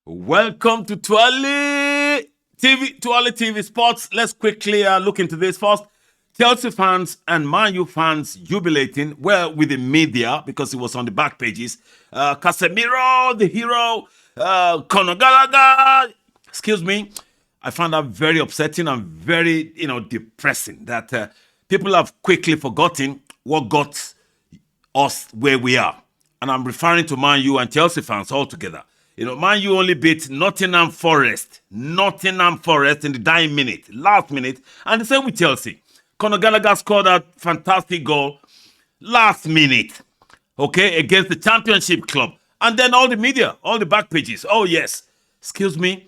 Welcome to Twali TV Sports. Let's quickly look into this first. Chelsea fans and Man U fans jubilating, well, with the media because it was on the back pages. Casemiro, the hero, Conor Gallagher. Excuse me. I found that very upsetting and very, depressing that people have quickly forgotten what got us where we are. And I'm referring to Man U and Chelsea fans altogether. Man U only beat Nottingham Forest in the dying minute, last minute. And the same with Chelsea. Conor Gallagher scored that fantastic goal last minute, against the championship club. And then all the media, all the back pages. Oh, yes. Excuse me.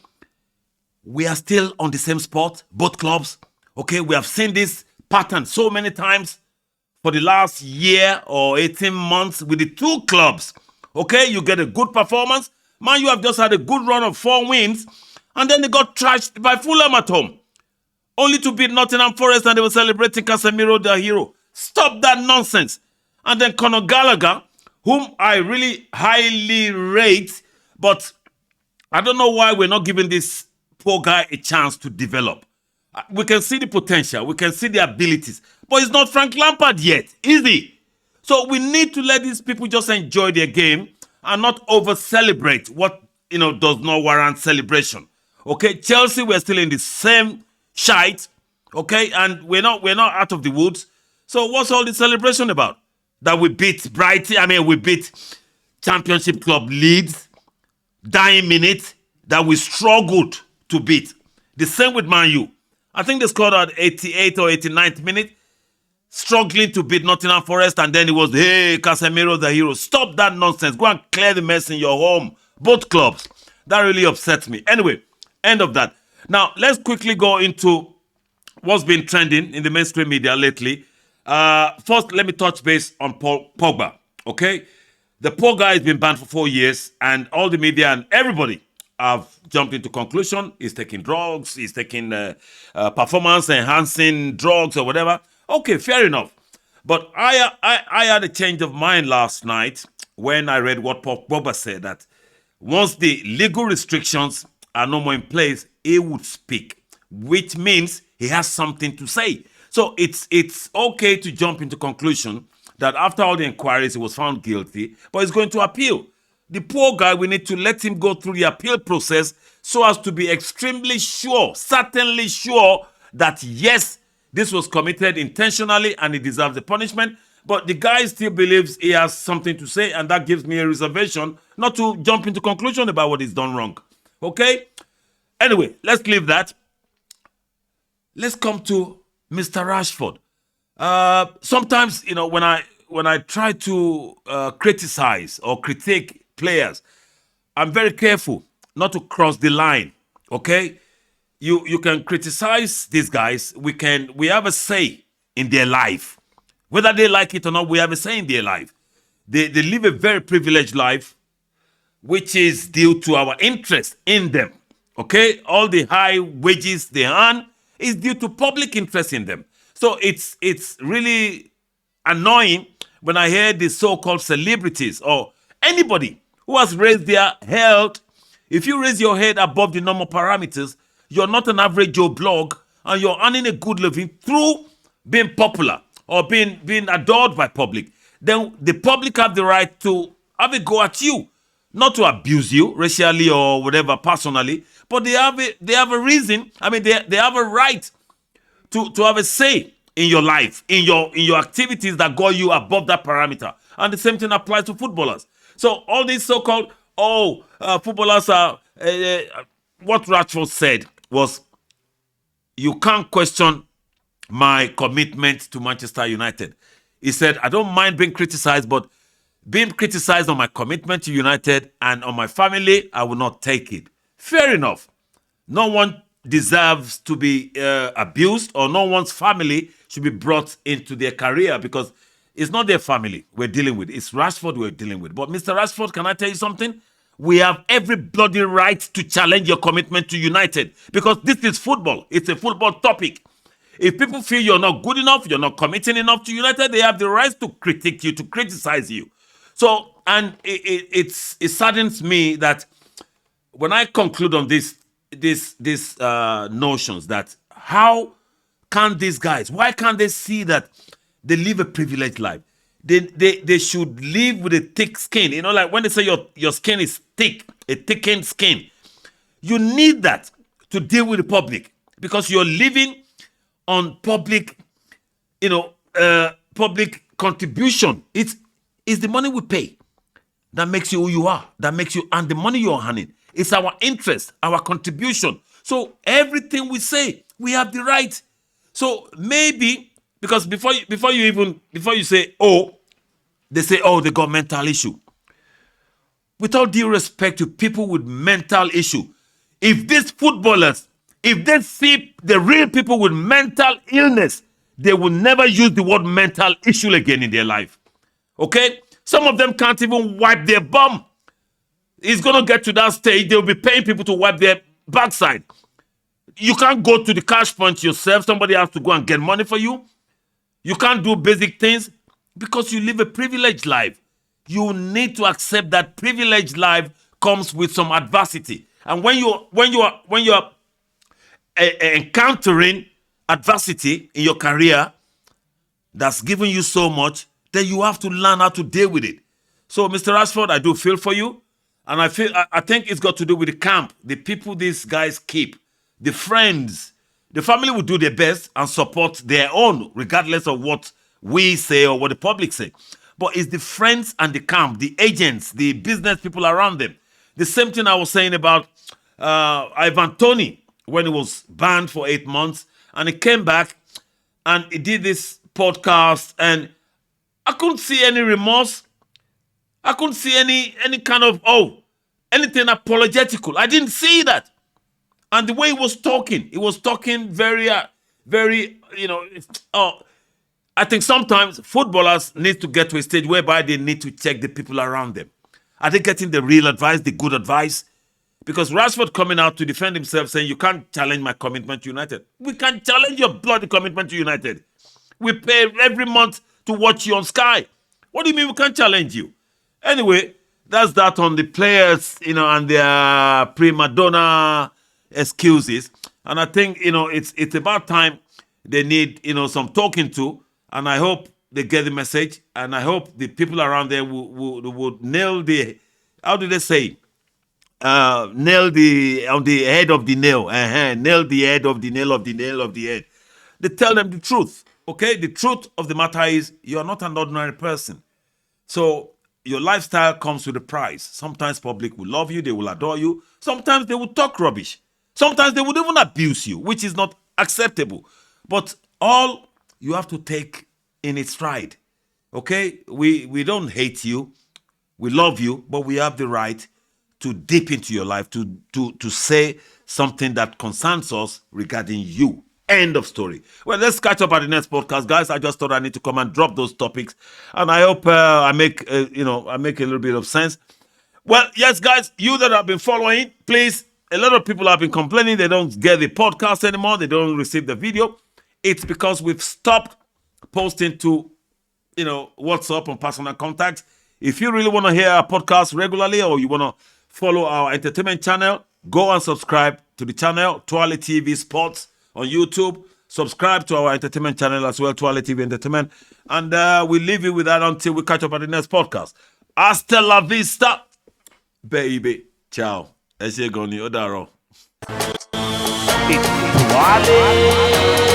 We are still on the same spot, both clubs. We have seen this pattern so many times for the last year or 18 months with the two clubs. You get a good performance. Man, you have just had a good run of 4 wins, and then they got trashed by Fulham at home, only to beat Nottingham Forest, and they were celebrating Casemiro, their hero. Stop that nonsense. And then Conor Gallagher, whom I really highly rate, but I don't know why we're not giving this poor guy a chance to develop. We can see the potential, we can see the abilities, but he's not Frank Lampard yet, is he? So we need to let these people just enjoy their game and not over-celebrate what, does not warrant celebration. Chelsea, we're still in the same shite, and we're not out of the woods. So what's all the celebration about? That we beat Brighton, we beat Championship Club Leeds, dying minute, that we struggled to beat. The same with Man U. I think they scored at 88th or 89th minute, struggling to beat Nottingham Forest, and then it was, hey, Casemiro, the hero. Stop that nonsense. Go and clear the mess in your home. Both clubs. That really upsets me. Anyway, end of that. Now, let's quickly go into what's been trending in the mainstream media lately. First, let me touch base on POGBA, The poor guy has been banned for 4 years, and all the media and everybody have jumped into conclusion. He's taking drugs. He's taking performance-enhancing drugs or whatever. Okay, fair enough. But I had a change of mind last night when I read what POGBA said, that once the legal restrictions are no more in place, he would speak, which means he has something to say. So it's okay to jump into conclusion that after all the inquiries, he was found guilty, but he's going to appeal. The poor guy, we need to let him go through the appeal process so as to be extremely sure, certainly sure that yes, this was committed intentionally and he deserves the punishment. But the guy still believes he has something to say, and that gives me a reservation not to jump into conclusion about what he's done wrong. Anyway, let's leave that. Let's come to Mr. Rashford. Sometimes, when I try to criticize or critique players, I'm very careful not to cross the line. You can criticize these guys. We have a say in their life. Whether they like it or not, we have a say in their life. They live a very privileged life, which is due to our interest in them. All the high wages they earn is due to public interest in them. So it's really annoying when I hear the so-called celebrities or anybody who has raised their health. If you raise your head above the normal parameters, you're not an average Joe blog, and you're earning a good living through being popular or being adored by public. Then the public have the right to have a go at you, not to abuse you racially or whatever personally, but they have a reason. They have a right to have a say in your life, in your activities that go you above that parameter. And the same thing applies to footballers. So all these so-called footballers are what Rashford said was, you can't question my commitment to Manchester United. He said, I don't mind being criticized, but being criticized on my commitment to United and on my family, I will not take it. Fair enough. No one deserves to be abused, or no one's family should be brought into their career, because it's not their family we're dealing with. It's Rashford we're dealing with. But Mr. Rashford, can I tell you something? We have every bloody right to challenge your commitment to United, because this is football. It's a football topic. If people feel you're not good enough, you're not committing enough to United, they have the right to critique you, to criticize you. So, and it saddens me that when I conclude on these notions, that how can these guys, why can't they see that they live a privileged life? They should live with a thick skin. You know, like when they say your skin is thick, a thickened skin, you need that to deal with the public, because you're living on public, public contribution. It's the money we pay that makes you who you are, that makes you, and the money you're earning. It's our interest, our contribution. So everything we say, we have the right. So maybe, because before you say, oh, they say, oh, they got mental issue. With all due respect to people with mental issue, if these footballers, if they see the real people with mental illness, they will never use the word mental issue again in their life. Okay? Some of them can't even wipe their bum. It's going to get to that stage. They'll be paying people to wipe their backside. You can't go to the cash point yourself. Somebody has to go and get money for you. You can't do basic things because you live a privileged life. You need to accept that privileged life comes with some adversity. And when you're encountering adversity in your career that's given you so much, then you have to learn how to deal with it. So, Mr. Rashford, I do feel for you. And I think it's got to do with the camp, the people these guys keep, the friends. The family will do their best and support their own, regardless of what we say or what the public say. But it's the friends and the camp, the agents, the business people around them. The same thing I was saying about Ivan Toney when he was banned for 8 months. And he came back and he did this podcast, and I couldn't see any remorse. I couldn't see any kind of, anything apologetical. I didn't see that. And the way he was talking very, I think sometimes footballers need to get to a stage whereby they need to check the people around them. Are they getting the real advice, the good advice? Because Rashford coming out to defend himself saying, you can't challenge my commitment to United. We can challenge your bloody commitment to United. We pay every month to watch you on Sky. What do you mean we can't challenge you? Anyway, that's that on the players, and their prima donna excuses. And I think, it's about time they need, some talking to. And I hope they get the message. And I hope the people around there would nail the, how do they say? Nail on the head of the nail. Nail the head of the nail of the nail of the head. They tell them the truth. Okay? The truth of the matter is you're not an ordinary person. So your lifestyle comes with a price. Sometimes public will love you, they will adore you. Sometimes they will talk rubbish. Sometimes they would even abuse you, which is not acceptable. But all you have to take in its stride. Okay? We don't hate you. We love you, but we have the right to dip into your life, to say something that concerns us regarding you. End of story. Well, let's catch up at the next podcast, guys. I just thought I need to come and drop those topics, and I hope I make a little bit of sense. Well, yes, guys, you that have been following, please. A lot of people have been complaining they don't get the podcast anymore. They don't receive the video. It's because we've stopped posting to, WhatsApp and personal contacts. If you really want to hear our podcast regularly, or you want to follow our entertainment channel, go and subscribe to the channel, Twale TV Sports on YouTube. Subscribe to our entertainment channel as well, Twale TV Entertainment. And we'll leave you with that until we catch up at the next podcast. Hasta la vista, baby. Ciao. Ese goni odaro. Twale.